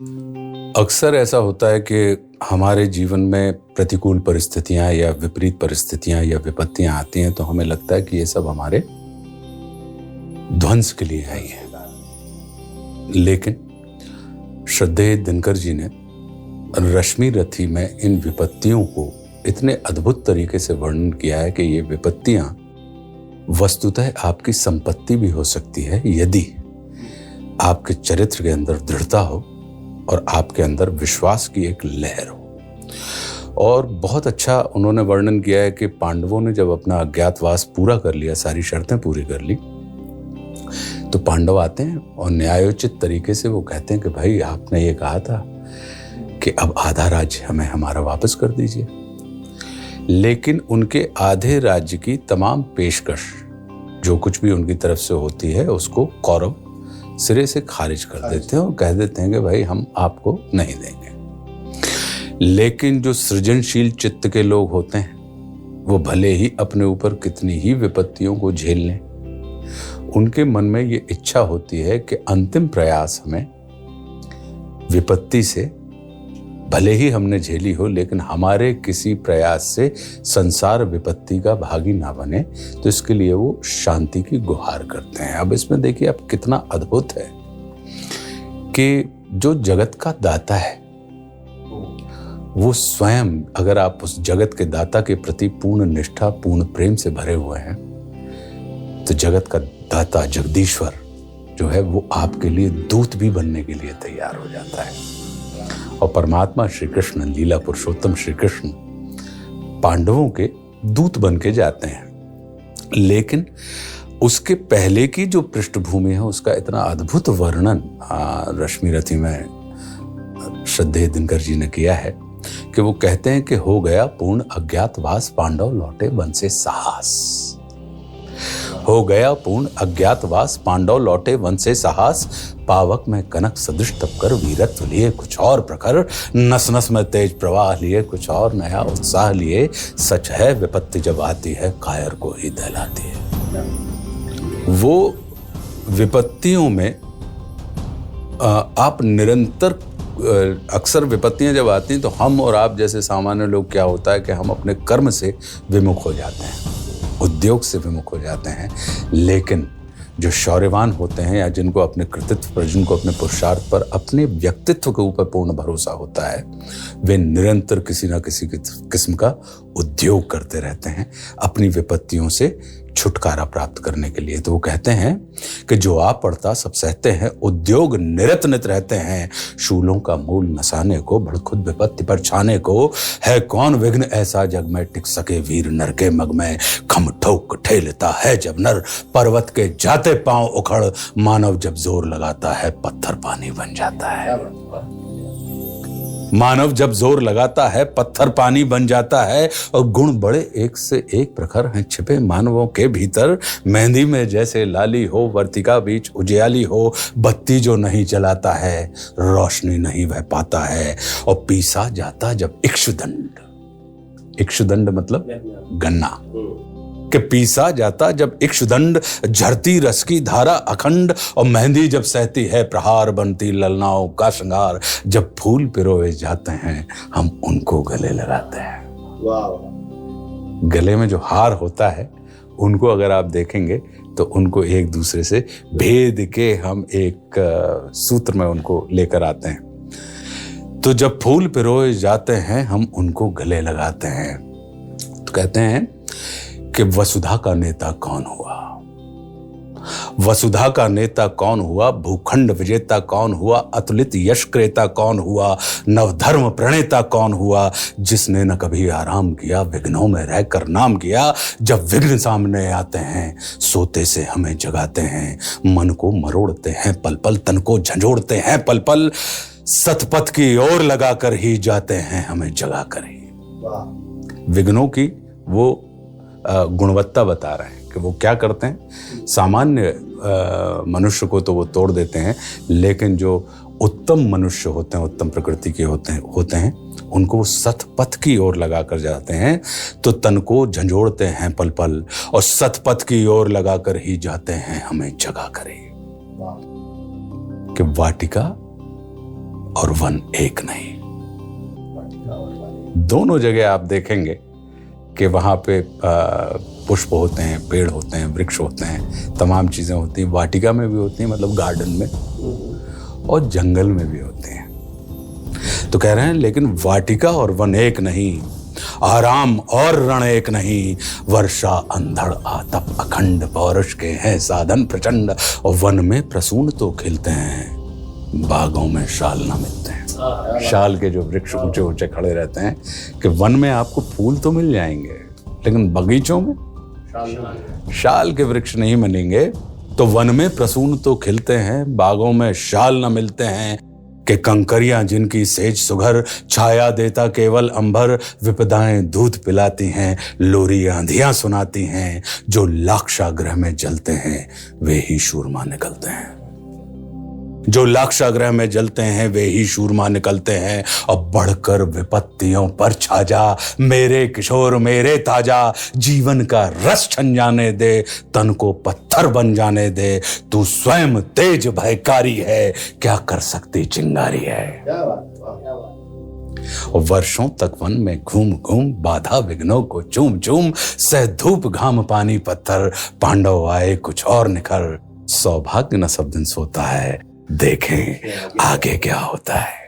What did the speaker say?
अक्सर ऐसा होता है कि हमारे जीवन में प्रतिकूल परिस्थितियां या विपरीत परिस्थितियां या विपत्तियां आती हैं तो हमें लगता है कि ये सब हमारे ध्वंस के लिए आई है। लेकिन श्रद्धेय दिनकर जी ने रश्मि रथी में इन विपत्तियों को इतने अद्भुत तरीके से वर्णन किया है कि ये विपत्तियां वस्तुतः आपकी संपत्ति भी हो सकती है यदि आपके चरित्र के अंदर दृढ़ता हो और आपके अंदर विश्वास की एक लहर हो। और बहुत अच्छा उन्होंने वर्णन किया है कि पांडवों ने जब अपना अज्ञातवास पूरा कर लिया, सारी शर्तें पूरी कर ली, तो पांडव आते हैं और न्यायोचित तरीके से वो कहते हैं कि भाई आपने ये कहा था कि अब आधा राज्य हमें हमारा वापस कर दीजिए। लेकिन उनके आधे राज्य की तमाम पेशकश जो कुछ भी उनकी तरफ से होती है उसको कौरव सिरे से खारिज कर देते हैं और कह देते हैं कि भाई हम आपको नहीं देंगे। लेकिन जो सृजनशील चित्त के लोग होते हैं वो भले ही अपने ऊपर कितनी ही विपत्तियों को झेल लें, उनके मन में ये इच्छा होती है कि अंतिम प्रयास हमें विपत्ति से भले ही हमने झेली हो लेकिन हमारे किसी प्रयास से संसार विपत्ति का भागी ना बने, तो इसके लिए वो शांति की गुहार करते हैं। अब इसमें देखिए अब कितना अद्भुत है कि जो जगत का दाता है वो स्वयं, अगर आप उस जगत के दाता के प्रति पूर्ण निष्ठा पूर्ण प्रेम से भरे हुए हैं तो जगत का दाता जगदीश्वर जो है वो आपके लिए दूत भी बनने के लिए तैयार हो जाता है। और परमात्मा श्री कृष्ण, लीला पुरुषोत्तम श्री कृष्ण पांडवों के दूत बन के जाते हैं। लेकिन उसके पहले की जो पृष्ठभूमि है उसका इतना अद्भुत वर्णन रश्मि रथी में श्रद्धेय दिनकर जी ने किया है कि वो कहते हैं कि हो गया पूर्ण अज्ञातवास, पांडव लौटे वन से साहस। हो गया पूर्ण अज्ञातवास, पांडव लौटे वन से साहस। पावक में कनक सदृश तप कर वीरत्व लिए कुछ और प्रखर, नस नस में तेज प्रवाह लिए कुछ और नया उत्साह लिए। सच है विपत्ति जब आती है कायर को ही दहलाती है। वो विपत्तियों में आप निरंतर, अक्सर विपत्तियां जब आती हैं तो हम और आप जैसे सामान्य लोग क्या होता है कि हम अपने कर्म से विमुख हो जाते हैं, उद्योग से विमुख हो जाते हैं। लेकिन जो शौर्यवान होते हैं या जिनको अपने कृतित्व पर, जिनको अपने पुरुषार्थ पर, अपने व्यक्तित्व के ऊपर पूर्ण भरोसा होता है, वे निरंतर किसी ना किसी किस्म का उद्योग करते रहते हैं अपनी विपत्तियों से छुटकारा प्राप्त करने के लिए। तो वो कहते हैं कि जो आप पड़ता सब सहते हैं, उद्योग निरत नित रहते हैं। शूलों का मूल नसाने को, भड़खुद विपत्ति पर छाने को, है कौन विघ्न ऐसा जग में टिक सके वीर नर के मग में। खम ठोक ठेलता है जब नर, पर्वत के जाते पांव उखड़। मानव जब जोर लगाता है पत्थर पानी बन जाता है। मानव जब जोर लगाता है पत्थर पानी बन जाता है। और गुण बड़े एक से एक प्रखर हैं छिपे मानवों के भीतर। मेहंदी में जैसे लाली हो, वर्तिका बीच उजियाली हो। बत्ती जो नहीं जलाता है रोशनी नहीं बह पाता है। और पीसा जाता जब इक्षुदंड, इक्षुदंड मतलब गन्ना, कि पीसा जाता जब इक्षुदंड, झरती रस की धारा अखंड। और मेहंदी जब सहती है प्रहार, बनती ललनाओं का श्रृंगार। जब फूल पिरोए जाते हैं हम उनको गले लगाते हैं। वाह। गले में जो हार होता है उनको अगर आप देखेंगे तो उनको एक दूसरे से भेद के हम एक सूत्र में उनको लेकर आते हैं। तो जब फूल पिरोए जाते हैं हम उनको गले लगाते हैं। तो कहते हैं कि वसुधा का नेता कौन हुआ, वसुधा का नेता कौन हुआ, भूखंड विजेता कौन हुआ, अतुलित यश क्रेता कौन हुआ, नवधर्म प्रणेता कौन हुआ, जिसने न कभी आराम किया विघ्नों में रहकर नाम किया। जब विघ्न सामने आते हैं सोते से हमें जगाते हैं। मन को मरोड़ते हैं पल पल, तन को झंझोड़ते हैं पल पल। सतपथ की ओर लगाकर ही जाते हैं हमें जगा कर ही। विघ्नों की वो गुणवत्ता बता रहे हैं कि वो क्या करते हैं। सामान्य मनुष्य को तो वो तोड़ देते हैं, लेकिन जो उत्तम मनुष्य होते हैं, उत्तम प्रकृति के होते हैं उनको वो सतपथ की ओर लगा कर जाते हैं। तो तन को झंझोड़ते हैं पल पल और सतपथ की ओर लगाकर ही जाते हैं हमें जगा करे। कि वाटिका और वन एक नहीं। दोनों जगह आप देखेंगे कि वहां पे पुष्प होते हैं, पेड़ होते हैं, वृक्ष होते हैं, तमाम चीजें होती हैं। वाटिका में भी होती हैं, मतलब गार्डन में, और जंगल में भी होती हैं। तो कह रहे हैं लेकिन वाटिका और वन एक नहीं, आराम और रण एक नहीं, वर्षा अंधड़ आतप अखंड, पौरुष के हैं साधन प्रचंड, और वन में प्रसून तो खिलते हैं, बागों में शाल ना मिलते हैं। शाल के जो वृक्ष ऊंचे ऊंचे खड़े रहते हैं कि वन में आपको फूल तो मिल जाएंगे, लेकिन बगीचों में शाल के वृक्ष नहीं मिलेंगे। तो वन में प्रसून तो खिलते हैं, बागों में शाल न मिलते हैं, कि कंकरियां जिनकी सेज सुघर, छाया देता केवल अंबर, विपदाएं दूध पिलाती हैं, लोरी आंधियां सुनाती हैं, जो लाक्षागृह में जलते हैं वे ही शूरमा निकलते हैं। जो लाक्षागृह में जलते हैं वे ही शूरमा निकलते हैं। अब बढ़कर विपत्तियों पर छा जा, मेरे किशोर मेरे ताजा, जीवन का रस छन जाने दे, तन को पत्थर बन जाने दे, तू स्वयं तेज भयकारी है, क्या कर सकती चिंगारी है। और वर्षों तक वन में घूम घूम, बाधा विघ्नों को चूम चूम, सह धूप घाम पानी पत्थर, पांडव आए कुछ और निखर, सौभाग्य न सब दिन सोता है, देखें आगे क्या होता है।